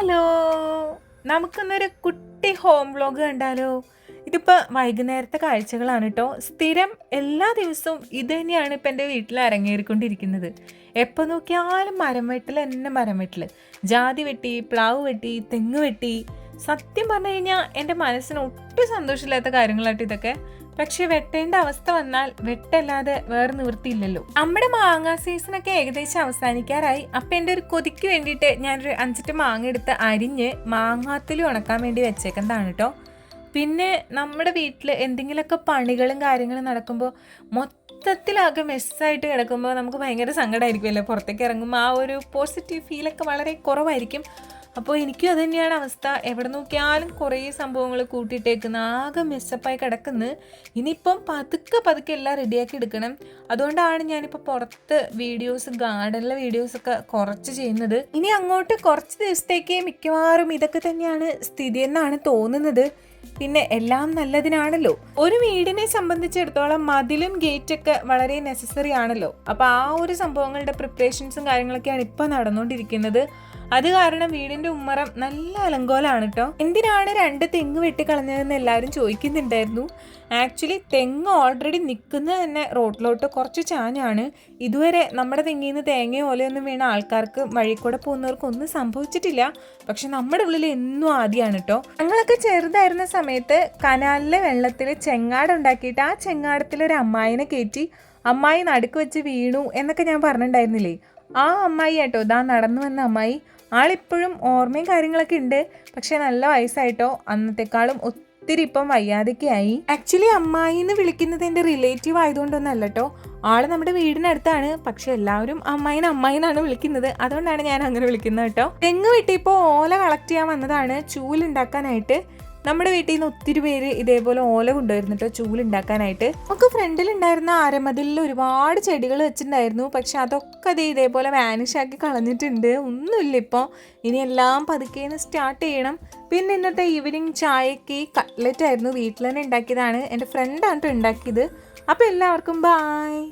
Hello, നമുക്കിന്നൊരു കുട്ടി home vlog കണ്ടാലോ? ഇതിപ്പോൾ വൈകുന്നേരത്തെ കാഴ്ചകളാണ് കേട്ടോ. സ്ഥിരം എല്ലാ ദിവസവും ഇത് തന്നെയാണ് ഇപ്പം എൻ്റെ വീട്ടിൽ അരങ്ങേറിക്കൊണ്ടിരിക്കുന്നത്. എപ്പോൾ നോക്കിയാലും മരം വെട്ടൽ എന്നെ മരം വെട്ടൽ. ജാതി വെട്ടി, പ്ലാവ് വെട്ടി, തെങ്ങ് വെട്ടി. സത്യം പറഞ്ഞു കഴിഞ്ഞാൽ എൻ്റെ മനസ്സിന് ഒട്ടും സന്തോഷമില്ലാത്ത കാര്യങ്ങളായിട്ട് ഇതൊക്കെ. പക്ഷെ വെട്ടേണ്ട അവസ്ഥ വന്നാൽ വെട്ടല്ലാതെ വേറെ നിവൃത്തിയില്ലല്ലോ. നമ്മുടെ മാങ്ങ സീസണൊക്കെ ഏകദേശം അവസാനിക്കാറായി. അപ്പം എൻ്റെ ഒരു കൊതിക്ക് വേണ്ടിയിട്ട് ഞാനൊരു 5 മാങ്ങ എടുത്ത് അരിഞ്ഞ് മാങ്ങാത്തിൽ ഉണക്കാൻ വേണ്ടി വെച്ചേക്കുന്നതാണ് കേട്ടോ. പിന്നെ നമ്മുടെ വീട്ടിൽ എന്തെങ്കിലുമൊക്കെ പണികളും കാര്യങ്ങളും നടക്കുമ്പോൾ മൊത്തത്തിലാകെ മെസ്സായിട്ട് കിടക്കുമ്പോൾ നമുക്ക് ഭയങ്കര സങ്കടമായിരിക്കുമല്ലോ. പുറത്തേക്ക് ഇറങ്ങുമ്പോൾ ആ ഒരു പോസിറ്റീവ് ഫീലൊക്കെ വളരെ കുറവായിരിക്കും. അപ്പോൾ എനിക്കും അത് തന്നെയാണ് അവസ്ഥ. എവിടെ നോക്കിയാലും കുറേ സംഭവങ്ങൾ കൂട്ടിയിട്ടേക്കുന്ന ആകെ മെസ്സപ്പായി കിടക്കുന്നു. ഇനിയിപ്പം പതുക്കെ എല്ലാം റെഡിയാക്കി എടുക്കണം. അതുകൊണ്ടാണ് ഞാനിപ്പോൾ പുറത്ത് ഗാർഡനിലെ വീഡിയോസൊക്കെ കുറച്ച് ചെയ്യുന്നത്. ഇനി അങ്ങോട്ട് കുറച്ച് ദിവസത്തേക്ക് മിക്കവാറും ഇതൊക്കെ തന്നെയാണ് സ്ഥിതി എന്നാണ് തോന്നുന്നത്. പിന്നെ എല്ലാം നല്ലതിനാണല്ലോ. ഒരു വീടിനെ സംബന്ധിച്ചിടത്തോളം മതിലും ഗേറ്റൊക്കെ വളരെ നെസസറി ആണല്ലോ. അപ്പോൾ ആ ഒരു സംഭവങ്ങളുടെ പ്രിപ്പറേഷൻസും കാര്യങ്ങളൊക്കെയാണ് ഇപ്പോൾ നടന്നുകൊണ്ടിരിക്കുന്നത്. അത് കാരണം വീടിന്റെ ഉമ്മറം നല്ല അലങ്കോലാണ് കേട്ടോ. എന്തിനാണ് 2 തെങ്ങ് വെട്ടിക്കളഞ്ഞതെന്ന് എല്ലാവരും ചോദിക്കുന്നുണ്ടായിരുന്നു. ആക്ച്വലി തെങ്ങ് ഓൾറെഡി നിൽക്കുന്നത് തന്നെ റോഡിലോട്ട് കുറച്ച് ചാഞ്ഞാണ്. ഇതുവരെ നമ്മുടെ തെങ്ങിൽ നിന്ന് തേങ്ങയോ ഓലയൊന്നും വീണ ആൾക്കാർക്ക് വഴി കൂടെ പോകുന്നവർക്ക് ഒന്നും സംഭവിച്ചിട്ടില്ല. പക്ഷെ നമ്മുടെ ഉള്ളിൽ എന്നും ആദ്യമാണ് കേട്ടോ. ഞങ്ങളൊക്കെ ചെറുതായിരുന്ന സമയത്ത് കനാലിലെ വെള്ളത്തിൽ ചെങ്ങാടുണ്ടാക്കിയിട്ട് ആ ചെങ്ങാടത്തിൽ ഒരു അമ്മായിനെ കയറ്റി അമ്മായി നടുക്ക് വെച്ച് വീണു എന്നൊക്കെ ഞാൻ പറഞ്ഞിട്ടുണ്ടായിരുന്നില്ലേ. ആ അമ്മായി കേട്ടോ, ഇതാ നടന്നു വന്ന അമ്മായി. ആളിപ്പോഴും ഓർമ്മയും കാര്യങ്ങളൊക്കെ ഉണ്ട്. പക്ഷെ നല്ല വയസ്സായിട്ടോ. അന്നത്തെക്കാളും ഒത്തിരി ഇപ്പം വയ്യാതൊക്കെയായി. ആക്ച്വലി അമ്മായി എന്ന് വിളിക്കുന്നത് എൻ്റെ റിലേറ്റീവ് ആയതുകൊണ്ടൊന്നല്ല കേട്ടോ. ആള് നമ്മുടെ വീടിനടുത്താണ്. പക്ഷെ എല്ലാവരും അമ്മായിന്നാണ് വിളിക്കുന്നത്. അതുകൊണ്ടാണ് ഞാൻ അങ്ങനെ വിളിക്കുന്നത് കേട്ടോ. തെങ്ങ് വെട്ടിയപ്പോൾ ഓല കളക്ട് ചെയ്യാൻ വന്നതാണ് ചൂലുണ്ടാക്കാനായിട്ട്. നമ്മുടെ വീട്ടിൽ നിന്ന് ഒത്തിരി പേര് ഇതേപോലെ ഓല കൊണ്ടുവരുന്നു കേട്ടോ ചൂലുണ്ടാക്കാനായിട്ട്. നമുക്ക് ഫ്രണ്ടിലുണ്ടായിരുന്ന അരമതിലിൽ ഒരുപാട് ചെടികൾ വെച്ചിട്ടുണ്ടായിരുന്നു. പക്ഷെ അതൊക്കെ ഇതേപോലെ വാനിഷാക്കി കളഞ്ഞിട്ടുണ്ട്. ഒന്നുമില്ല ഇപ്പോൾ. ഇനി എല്ലാം പതുക്കേന്ന് സ്റ്റാർട്ട് ചെയ്യണം. പിന്നെ ഇന്നത്തെ ഈവനിങ് ചായക്ക് കട്ട്ലറ്റ് ആയിരുന്നു. വീട്ടിൽ തന്നെ ഉണ്ടാക്കിയതാണ്. എൻ്റെ ഫ്രണ്ടാണ് കേട്ടോ ഉണ്ടാക്കിയത്. അപ്പോൾ എല്ലാവർക്കും ബായ്.